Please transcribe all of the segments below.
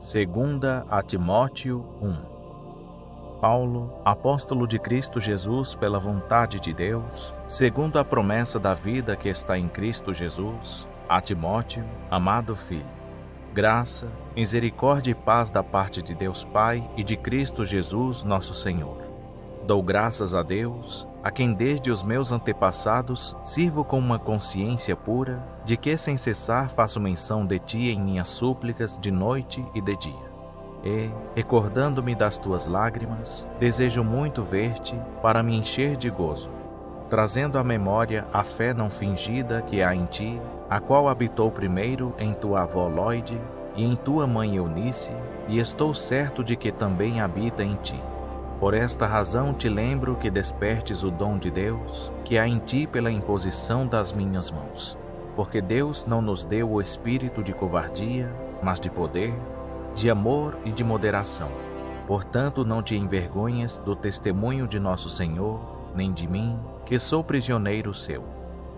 Segunda a Timóteo 1. Paulo, apóstolo de Cristo Jesus pela vontade de Deus, segundo a promessa da vida que está em Cristo Jesus, a Timóteo, amado filho. Graça, misericórdia e paz da parte de Deus Pai e de Cristo Jesus, nosso Senhor. Dou graças a Deus, a quem desde os meus antepassados sirvo com uma consciência pura, de que sem cessar faço menção de ti em minhas súplicas de noite e de dia. E, recordando-me das tuas lágrimas, desejo muito ver-te para me encher de gozo, trazendo à memória a fé não fingida que há em ti, a qual habitou primeiro em tua avó Lóide e em tua mãe Eunice, e estou certo de que também habita em ti. Por esta razão te lembro que despertes o dom de Deus, que há em ti pela imposição das minhas mãos. Porque Deus não nos deu o espírito de covardia, mas de poder, de amor e de moderação. Portanto, não te envergonhes do testemunho de nosso Senhor, nem de mim, que sou prisioneiro seu.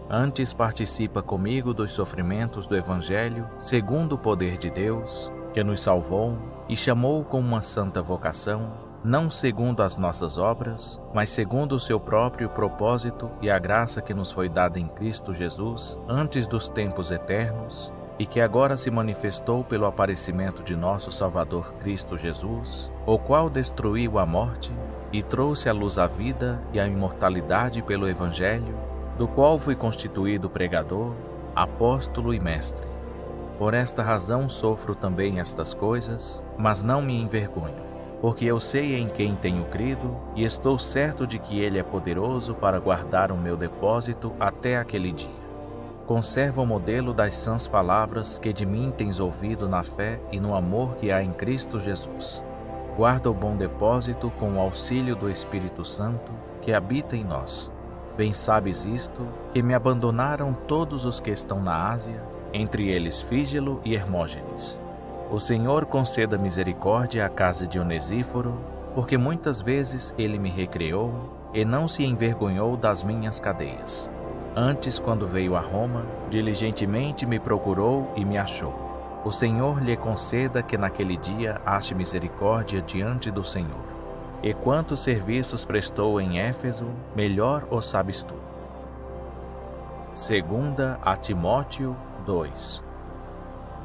Antes participa comigo dos sofrimentos do Evangelho, segundo o poder de Deus, que nos salvou e chamou com uma santa vocação, não segundo as nossas obras, mas segundo o seu próprio propósito e a graça que nos foi dada em Cristo Jesus antes dos tempos eternos, e que agora se manifestou pelo aparecimento de nosso Salvador Cristo Jesus, o qual destruiu a morte e trouxe à luz a vida e a imortalidade pelo Evangelho, do qual fui constituído pregador, apóstolo e mestre. Por esta razão sofro também estas coisas, mas não me envergonho, porque eu sei em quem tenho crido e estou certo de que Ele é poderoso para guardar o meu depósito até aquele dia. Conserva o modelo das sãs palavras que de mim tens ouvido na fé e no amor que há em Cristo Jesus. Guarda o bom depósito com o auxílio do Espírito Santo que habita em nós. Bem sabes isto, que me abandonaram todos os que estão na Ásia, entre eles Fígelo e Hermógenes. O Senhor conceda misericórdia à casa de Onesíforo, porque muitas vezes ele me recreou e não se envergonhou das minhas cadeias. Antes, quando veio a Roma, diligentemente me procurou e me achou. O Senhor lhe conceda que naquele dia ache misericórdia diante do Senhor. E quantos serviços prestou em Éfeso, melhor o sabes tu. Segunda a Timóteo 2.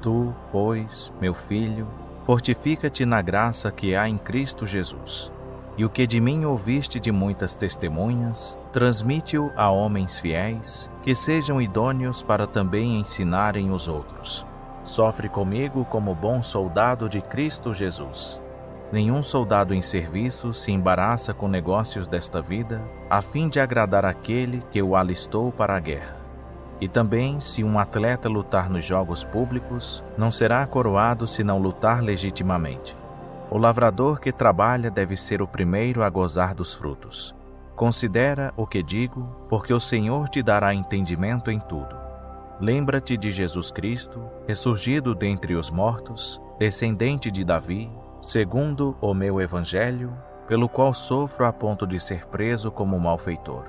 Tu, pois, meu filho, fortifica-te na graça que há em Cristo Jesus. E o que de mim ouviste de muitas testemunhas, transmite-o a homens fiéis, que sejam idôneos para também ensinarem os outros. Sofre comigo como bom soldado de Cristo Jesus. Nenhum soldado em serviço se embaraça com negócios desta vida, a fim de agradar aquele que o alistou para a guerra. E também, se um atleta lutar nos jogos públicos, não será coroado se não lutar legitimamente. O lavrador que trabalha deve ser o primeiro a gozar dos frutos. Considera o que digo, porque o Senhor te dará entendimento em tudo. Lembra-te de Jesus Cristo, ressurgido dentre os mortos, descendente de Davi, segundo o meu Evangelho, pelo qual sofro a ponto de ser preso como malfeitor.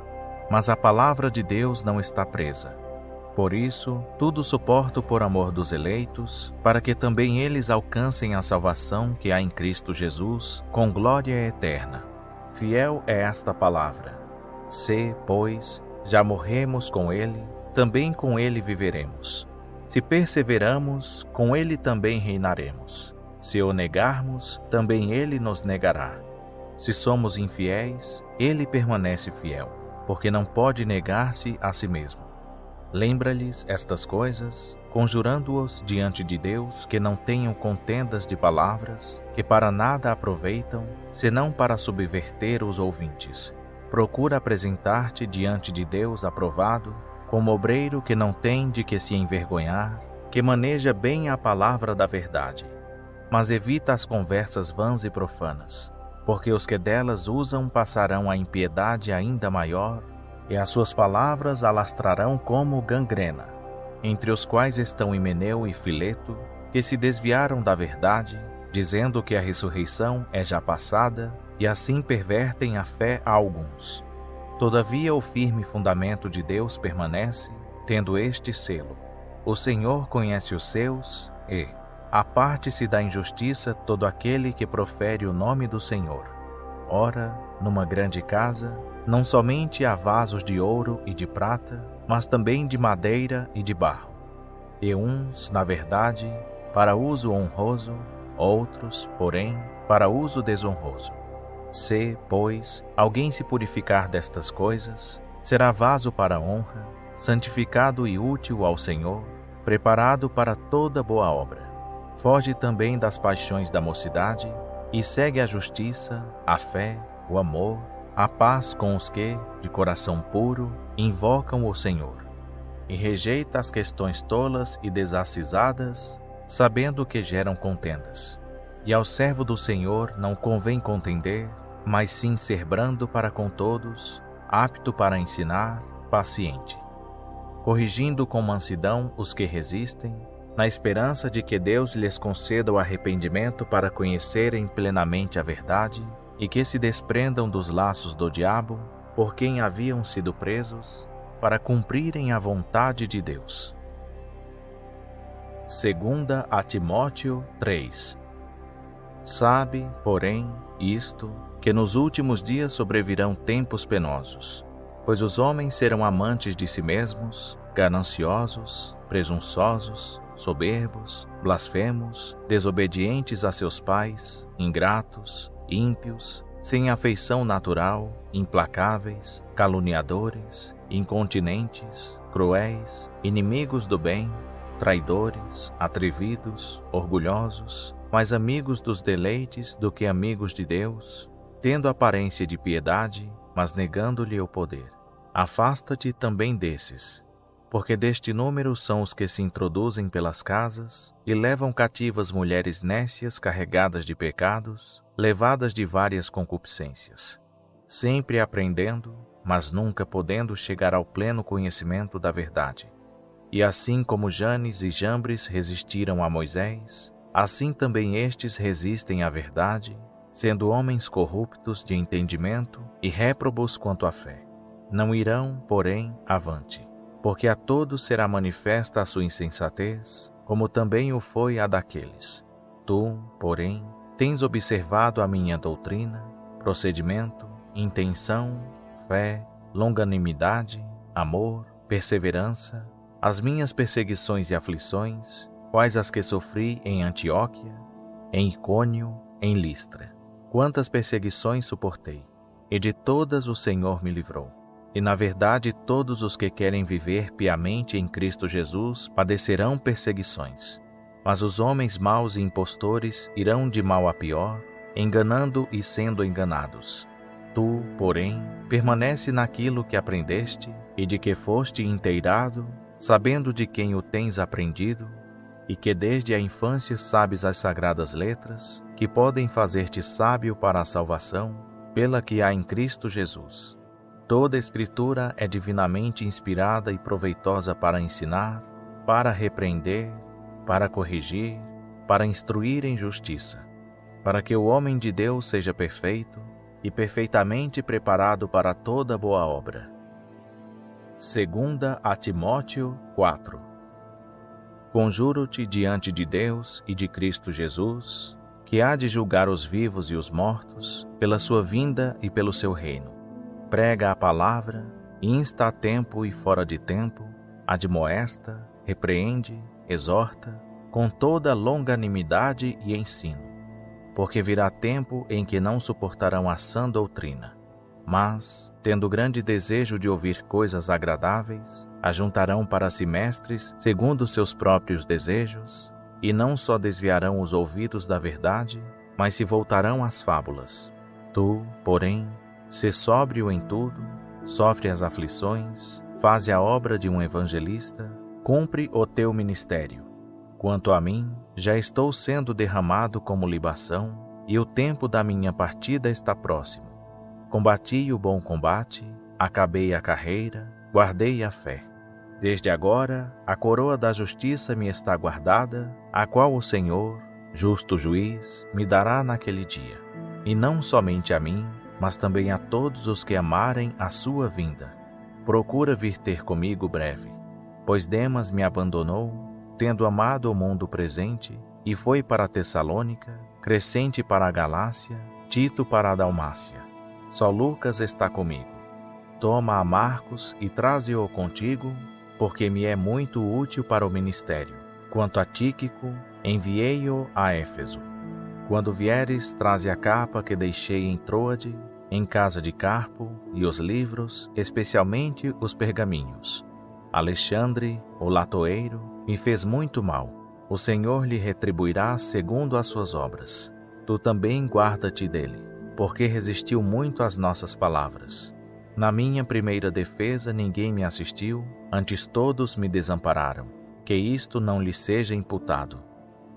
Mas a palavra de Deus não está presa. Por isso, tudo suporto por amor dos eleitos, para que também eles alcancem a salvação que há em Cristo Jesus, com glória eterna. Fiel é esta palavra. Se, pois, já morremos com Ele, também com Ele viveremos. Se perseveramos, com Ele também reinaremos. Se o negarmos, também Ele nos negará. Se somos infiéis, Ele permanece fiel, porque não pode negar-se a si mesmo. Lembra-lhes estas coisas, conjurando-os diante de Deus que não tenham contendas de palavras, que para nada aproveitam, senão para subverter os ouvintes. Procura apresentar-te diante de Deus aprovado, como obreiro que não tem de que se envergonhar, que maneja bem a palavra da verdade. Mas evita as conversas vãs e profanas, porque os que delas usam passarão a impiedade ainda maior, e as suas palavras alastrarão como gangrena, entre os quais estão Himeneu e Fileto, que se desviaram da verdade, dizendo que a ressurreição é já passada, e assim pervertem a fé a alguns. Todavia o firme fundamento de Deus permanece, tendo este selo: o Senhor conhece os seus e, Aparte-se da injustiça todo aquele que profere o nome do Senhor. Ora, numa grande casa, não somente há vasos de ouro e de prata, mas também de madeira e de barro. E uns, na verdade, para uso honroso, outros, porém, para uso desonroso. Se, pois, alguém se purificar destas coisas, será vaso para honra, santificado e útil ao Senhor, preparado para toda boa obra. Foge também das paixões da mocidade e segue a justiça, a fé, o amor, a paz com os que, de coração puro, invocam o Senhor. E rejeita as questões tolas e desacisadas, sabendo que geram contendas. E ao servo do Senhor não convém contender, mas sim ser brando para com todos, apto para ensinar, paciente, corrigindo com mansidão os que resistem, na esperança de que Deus lhes conceda o arrependimento para conhecerem plenamente a verdade e que se desprendam dos laços do diabo, por quem haviam sido presos, para cumprirem a vontade de Deus. 2 a Timóteo 3. Sabe, porém, isto, que nos últimos dias sobrevirão tempos penosos, pois os homens serão amantes de si mesmos, gananciosos, presunçosos, soberbos, blasfemos, desobedientes a seus pais, ingratos, ímpios, sem afeição natural, implacáveis, caluniadores, incontinentes, cruéis, inimigos do bem, traidores, atrevidos, orgulhosos, mais amigos dos deleites do que amigos de Deus, tendo aparência de piedade, mas negando-lhe o poder. Afasta-te também desses, porque deste número são os que se introduzem pelas casas e levam cativas mulheres nécias carregadas de pecados, levadas de várias concupiscências, sempre aprendendo, mas nunca podendo chegar ao pleno conhecimento da verdade. E assim como Janes e Jambres resistiram a Moisés, assim também estes resistem à verdade, sendo homens corruptos de entendimento e réprobos quanto à fé. Não irão, porém, avante, porque a todos será manifesta a sua insensatez, como também o foi a daqueles. Tu, porém, tens observado a minha doutrina, procedimento, intenção, fé, longanimidade, amor, perseverança, as minhas perseguições e aflições, quais as que sofri em Antioquia, em Icônio, em Listra. Quantas perseguições suportei, e de todas o Senhor me livrou. E na verdade todos os que querem viver piamente em Cristo Jesus padecerão perseguições. Mas os homens maus e impostores irão de mal a pior, enganando e sendo enganados. Tu, porém, permanece naquilo que aprendeste e de que foste inteirado, sabendo de quem o tens aprendido, e que desde a infância sabes as sagradas letras, que podem fazer-te sábio para a salvação, pela que há em Cristo Jesus. Toda Escritura é divinamente inspirada e proveitosa para ensinar, para repreender, para corrigir, para instruir em justiça, para que o homem de Deus seja perfeito e perfeitamente preparado para toda boa obra. 2 a Timóteo 4. Conjuro-te diante de Deus e de Cristo Jesus, que há de julgar os vivos e os mortos, pela sua vinda e pelo seu reino. Prega a palavra, insta a tempo e fora de tempo, admoesta, repreende, exorta, com toda longanimidade e ensino. Porque virá tempo em que não suportarão a sã doutrina, mas, tendo grande desejo de ouvir coisas agradáveis, ajuntarão para si mestres segundo seus próprios desejos, e não só desviarão os ouvidos da verdade, mas se voltarão às fábulas. Tu, porém, sê sóbrio em tudo, sofre as aflições, faze a obra de um evangelista, cumpre o teu ministério. Quanto a mim, já estou sendo derramado como libação, e o tempo da minha partida está próximo. Combati o bom combate, acabei a carreira, guardei a fé. Desde agora, a coroa da justiça me está guardada, a qual o Senhor, justo juiz, me dará naquele dia. E não somente a mim, mas também a todos os que amarem a sua vinda. Procura vir ter comigo breve, pois Demas me abandonou, tendo amado o mundo presente, e foi para Tessalônica, Crescente para a Galácia, Tito para a Dalmácia. Só Lucas está comigo. Toma a Marcos e traze-o contigo, porque me é muito útil para o ministério. Quanto a Tíquico, enviei-o a Éfeso. Quando vieres, traze a capa que deixei em Troade, em casa de Carpo, e os livros, especialmente os pergaminhos. Alexandre, o latoeiro, me fez muito mal. O Senhor lhe retribuirá segundo as suas obras. Tu também guarda-te dele, porque resistiu muito às nossas palavras. Na minha primeira defesa ninguém me assistiu, antes todos me desampararam. Que isto não lhe seja imputado.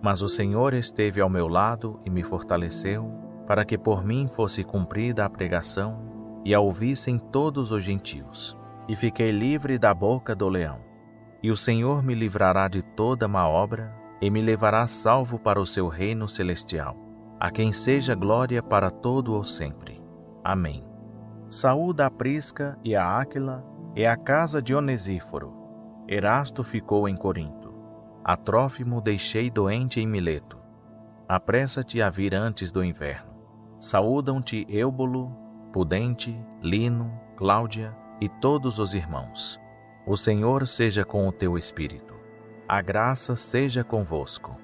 Mas o Senhor esteve ao meu lado e me fortaleceu, para que por mim fosse cumprida a pregação, e a ouvissem todos os gentios. E fiquei livre da boca do leão. E o Senhor me livrará de toda má obra, e me levará salvo para o seu reino celestial, a quem seja glória para todo o sempre. Amém. Saúda a Prisca e a Áquila e a casa de Onesíforo. Erasto ficou em Corinto. A Trófimo deixei doente em Mileto. Apressa-te a vir antes do inverno. Saúdam-te Eubolo, Pudente, Lino, Cláudia e todos os irmãos. O Senhor seja com o teu espírito. A graça seja convosco.